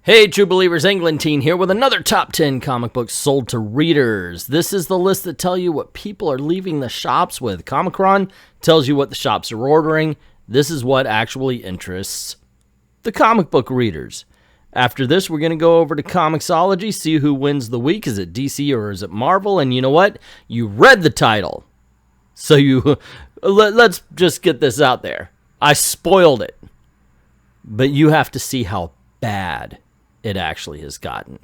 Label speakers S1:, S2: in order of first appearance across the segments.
S1: Hey, True Believers, Englentine here with another top 10 comic books sold to readers. This is the list that tell you what people are leaving the shops with. Comicron tells you what the shops are ordering. This is what actually interests the comic book readers. After this, we're going to go over to Comixology, see who wins the week. Is it DC or is it Marvel? And you know what? You read the title. So let's just get this out there. I spoiled it. But you have to see how bad it actually has gotten.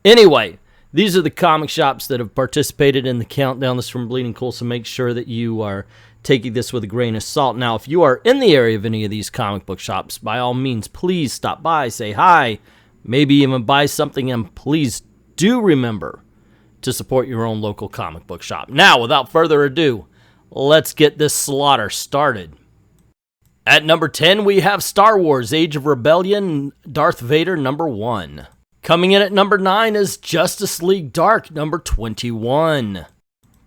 S1: Anyway, these are the comic shops that have participated in the countdown. This is from Bleeding Cool, so make sure that you are taking this with a grain of salt. Now, if you are in the area of any of these comic book shops, by all means, please stop by, say hi, maybe even buy something, and please do remember to support your own local comic book shop. Now, without further ado, let's get this slaughter started. At number 10, we have Star Wars Age of Rebellion, Darth Vader, number 1. Coming in at number 9 is Justice League Dark, number 21.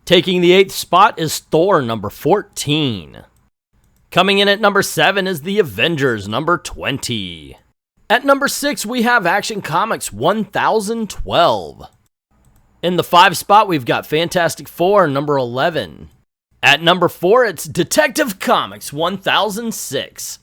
S1: Taking the 8th spot is Thor, number 14. Coming in at number 7 is The Avengers, number 20. At number 6, we have Action Comics 1012. In the 5 spot, we've got Fantastic Four, number 11. At number 4, it's Detective Comics 1006.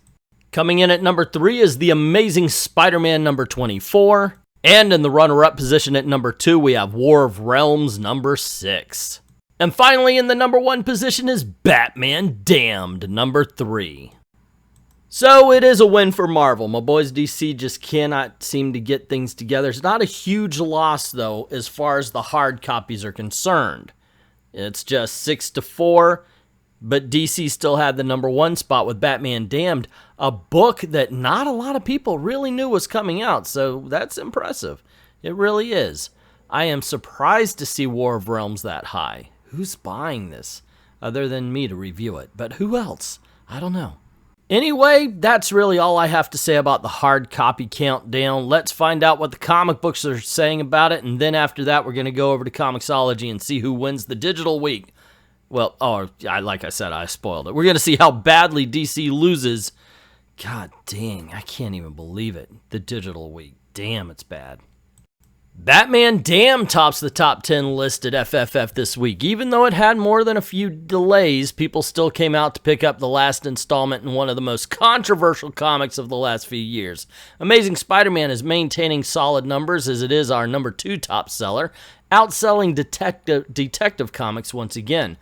S1: Coming in at number 3 is The Amazing Spider-Man number 24. And in the runner-up position at number 2, we have War of Realms number 6. And finally, in the number 1 position is Batman Damned number 3. So it is a win for Marvel. My boys DC just cannot seem to get things together. It's not a huge loss, though, as far as the hard copies are concerned. It's just 6-4, but DC still had the number 1 spot with Batman Damned, a book that not a lot of people really knew was coming out, so that's impressive. It really is. I am surprised to see War of Realms that high. Who's buying this? Other than me to review it, but who else? I don't know. Anyway, that's really all I have to say about the hard copy countdown. Let's find out what the comic books are saying about it, and then after that, we're going to go over to Comixology and see who wins the digital week. Well, like I said, I spoiled it. We're going to see how badly DC loses. God dang, I can't even believe it. The digital week. Damn, it's bad. Batman Damned tops the top 10 list at FFF this week. Even though it had more than a few delays, people still came out to pick up the last installment in one of the most controversial comics of the last few years. Amazing Spider-Man is maintaining solid numbers as it is our number 2 top seller, outselling Detective Comics once again.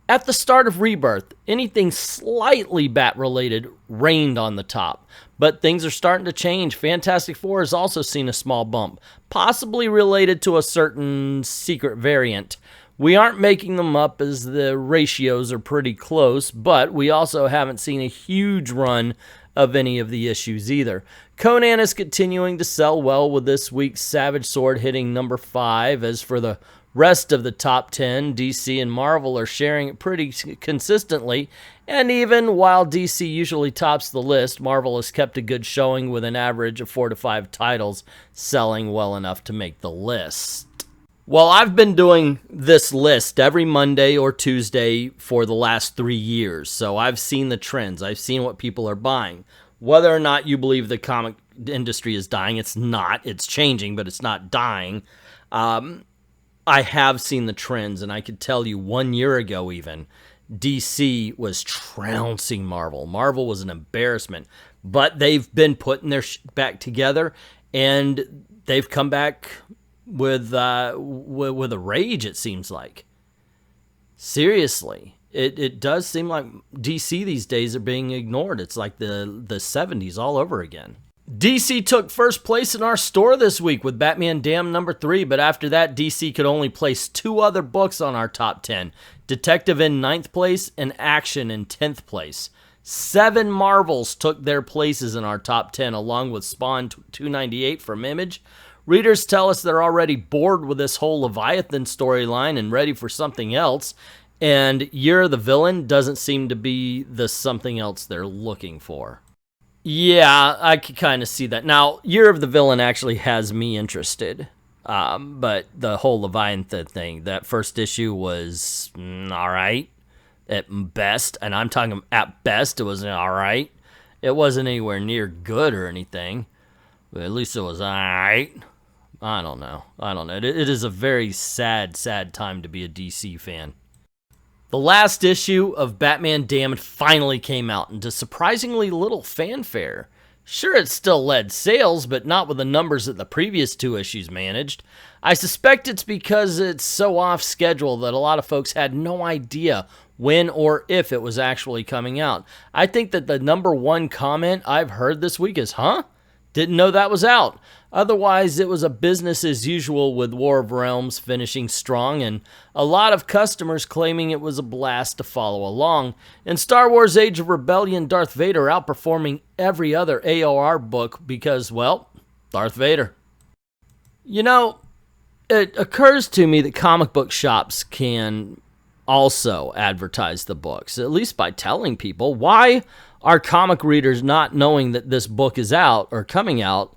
S1: At the start of Rebirth, anything slightly Bat-related reigned on the top, but things are starting to change. Fantastic Four has also seen a small bump, possibly related to a certain secret variant. We aren't making them up as the ratios are pretty close, but we also haven't seen a huge run of any of the issues either. Conan is continuing to sell well with this week's Savage Sword hitting number 5. As for the rest of the top 10, DC and Marvel are sharing it pretty consistently, and even while DC usually tops the list, Marvel has kept a good showing with an average of 4 to 5 titles selling well enough to make the list. Well, I've been doing this list every Monday or Tuesday for the last 3 years, so I've seen the trends. I've seen what people are buying. Whether or not you believe the comic industry is dying, it's not. It's changing, but it's not dying. I have seen the trends, and I could tell you 1 year ago even, DC was trouncing Marvel. Marvel was an embarrassment, but they've been putting their back together, and they've come back with a rage, it seems like. Seriously, it does seem like DC these days are being ignored. It's like the 70s all over again. DC took first place in our store this week with Batman Damned number 3, but after that, DC could only place 2 other books on our top 10. Detective in 9th place and Action in 10th place. 7 Marvels took their places in our top 10, along with Spawn 298 from Image. Readers tell us they're already bored with this whole Leviathan storyline and ready for something else, and Year of the Villain doesn't seem to be the something else they're looking for. Yeah, I could kind of see that. Now, Year of the Villain actually has me interested. But the whole Leviathan thing, that first issue was alright at best. And I'm talking at best, it was alright. It wasn't anywhere near good or anything. But at least it was alright. I don't know. It is a very sad, sad time to be a DC fan. The last issue of Batman Damned finally came out, and to surprisingly little fanfare. Sure, it still led sales, but not with the numbers that the previous 2 issues managed. I suspect it's because it's so off schedule that a lot of folks had no idea when or if it was actually coming out. I think that the #1 comment I've heard this week is, huh? Didn't know that was out. Otherwise, it was a business as usual with War of Realms finishing strong and a lot of customers claiming it was a blast to follow along. And Star Wars Age of Rebellion Darth Vader outperforming every other AOR book because, well, Darth Vader. You know, it occurs to me that comic book shops can also advertise the books, at least by telling people. Why are comic readers not knowing that this book is out or coming out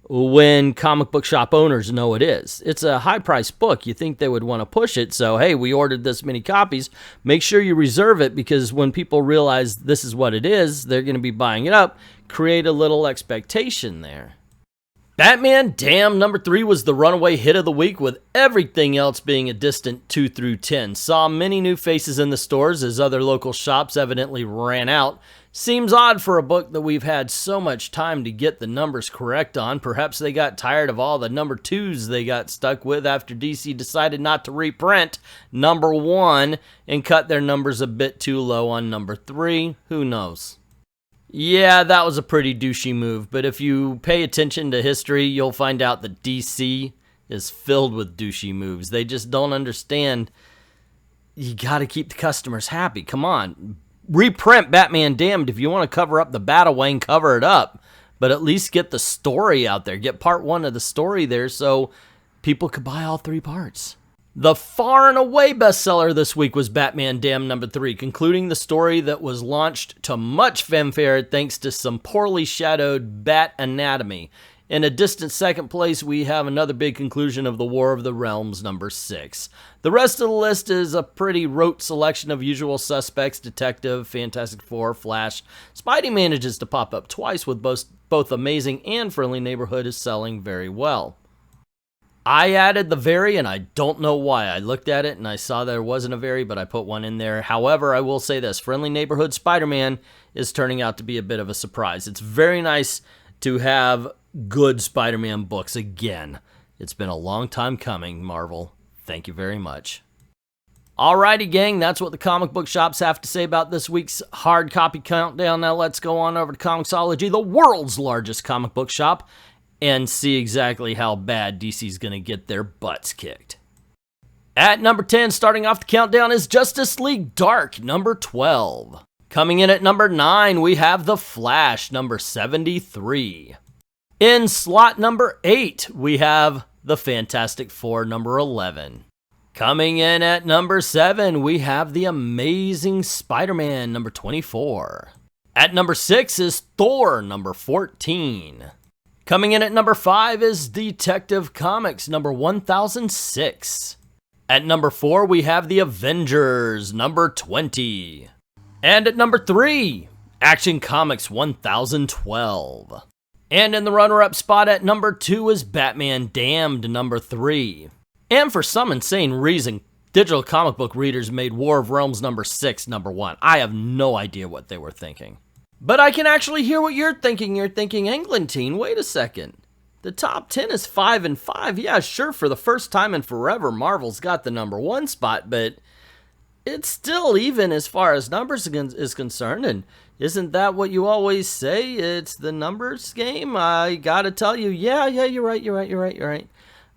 S1: when comic book shop owners know it is? It's a high-priced book. You think they would want to push it, so hey, we ordered this many copies. Make sure you reserve it, because when people realize this is what it is, they're going to be buying it up. Create a little expectation there. Batman Damned #3 was the runaway hit of the week, with everything else being a distant 2 through 10. Saw many new faces in the stores as other local shops evidently ran out. Seems odd for a book that we've had so much time to get the numbers correct on. Perhaps they got tired of all the #2s they got stuck with after DC decided not to reprint #1 and cut their numbers a bit too low on #3. Who knows? Yeah, that was a pretty douchey move, but if you pay attention to history, you'll find out that DC is filled with douchey moves. They just don't understand. You gotta keep the customers happy. Come on. Reprint Batman Damned. If you want to cover up the Batawang, cover it up. But at least get the story out there. Get part 1 of the story there so people could buy all 3 parts. The far and away bestseller this week was Batman Damned #3, concluding the story that was launched to much fanfare thanks to some poorly shadowed bat anatomy. In a distant second place, we have another big conclusion of the War of the Realms #6. The rest of the list is a pretty rote selection of usual suspects: Detective, Fantastic Four, Flash. Spidey manages to pop up twice, with both Amazing and Friendly Neighborhood is selling very well. I added the Very, and I don't know why. I looked at it and I saw there wasn't a Very, but I put one in there. However, I will say this: Friendly Neighborhood Spider-Man is turning out to be a bit of a surprise. It's very nice to have good Spider-Man books again. It's been a long time coming, Marvel. Thank you very much. Alrighty, gang, that's what the comic book shops have to say about this week's hard copy countdown. Now let's go on over to Comixology, the world's largest comic book shop, and see exactly how bad DC's going to get their butts kicked. At number 10, starting off the countdown, is Justice League Dark, number 12. Coming in at number 9, we have The Flash, number 73. In slot number 8, we have The Fantastic Four, number 11. Coming in at number 7, we have The Amazing Spider-Man, number 24. At number 6 is Thor, number 14. Coming in at number 5 is Detective Comics, number 1006. At number 4, we have The Avengers, number 20. And at number 3, Action Comics 1012. And in the runner-up spot at number 2 is Batman Damned, number 3. And for some insane reason, digital comic book readers made War of Realms number 6 number 1. I have no idea what they were thinking. But I can actually hear what you're thinking. You're thinking, Englentine, wait a second. The top 10 is 5 and 5. Yeah, sure, for the first time in forever, Marvel's got the number 1 spot, but it's still even as far as numbers is concerned. And isn't that what you always say? It's the numbers game. I gotta tell you, yeah, you're right.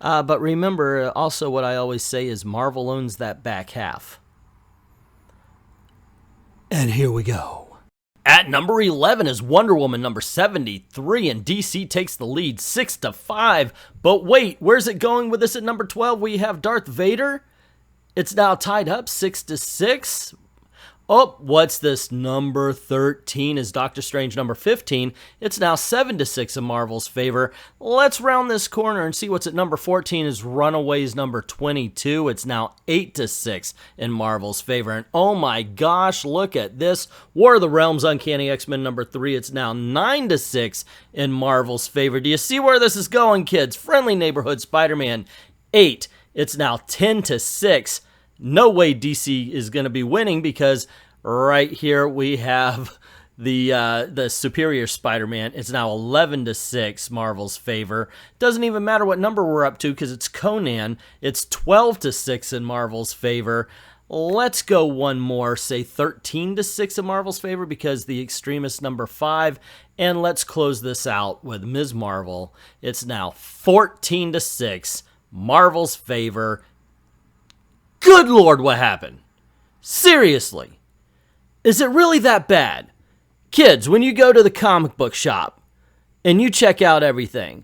S1: But remember, also what I always say is Marvel owns that back half. And here we go. At number 11 is Wonder Woman, number 73, and DC takes the lead 6-5. But wait, where's it going with this at number 12? We have Darth Vader. It's now tied up 6-6. Oh, what's this? Number 13 is Doctor Strange number 15. It's now 7-6 in Marvel's favor. Let's round this corner and see what's at number 14 is Runaways number 22. It's now 8-6 in Marvel's favor. And oh my gosh, look at this. War of the Realms Uncanny X-Men number 3. It's now 9-6 in Marvel's favor. Do you see where this is going, kids? Friendly Neighborhood Spider-Man 8. It's now 10-6. No way DC is going to be winning because right here we have the Superior Spider-Man. It's now 11-6 Marvel's favor. Doesn't even matter what number we're up to because it's Conan. It's 12-6 in Marvel's favor. Let's go one more, say 13-6 in Marvel's favor because the Extremist number 5. And let's close this out with Ms. Marvel. It's now 14-6 Marvel's favor. Good Lord, what happened? Seriously. Is it really that bad? Kids, when you go to the comic book shop and you check out everything,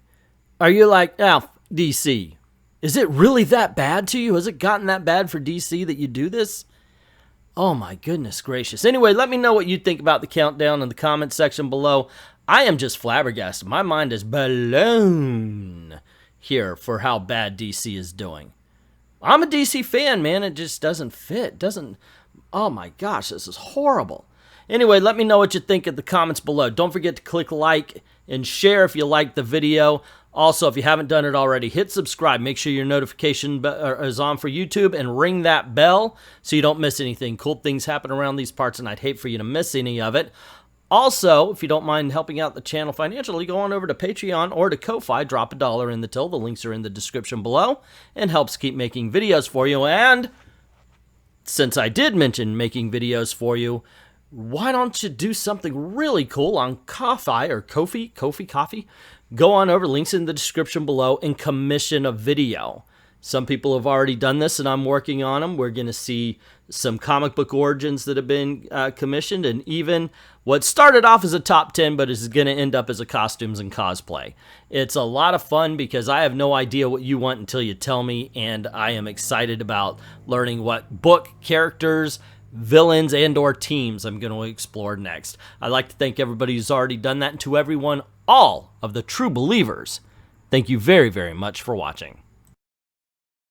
S1: are you like, oh, DC, is it really that bad to you? Has it gotten that bad for DC that you do this? Oh my goodness gracious. Anyway, let me know what you think about the countdown in the comment section below. I am just flabbergasted. My mind is blown here for how bad DC is doing. I'm a DC fan, man. It just doesn't fit. Oh my gosh, this is horrible. Anyway, let me know what you think in the comments below. Don't forget to click like and share if you liked the video. Also, if you haven't done it already, hit subscribe. Make sure your notification is on for YouTube and ring that bell so you don't miss anything. Cool things happen around these parts, and I'd hate for you to miss any of it. Also, if you don't mind helping out the channel financially, go on over to Patreon or to Ko-Fi. Drop $1 in the till. The links are in the description below and helps keep making videos for you. And since I did mention making videos for you, why don't you do something really cool on Ko-Fi or Ko-Fi? Go on over, links in the description below, and commission a video. Some people have already done this, and I'm working on them. We're going to see some comic book origins that have been commissioned, and even what started off as a top 10, but is going to end up as a costumes and cosplay. It's a lot of fun because I have no idea what you want until you tell me, and I am excited about learning what book, characters, villains, and or teams I'm going to explore next. I'd like to thank everybody who's already done that, and to everyone, all of the true believers, thank you very, very much for watching.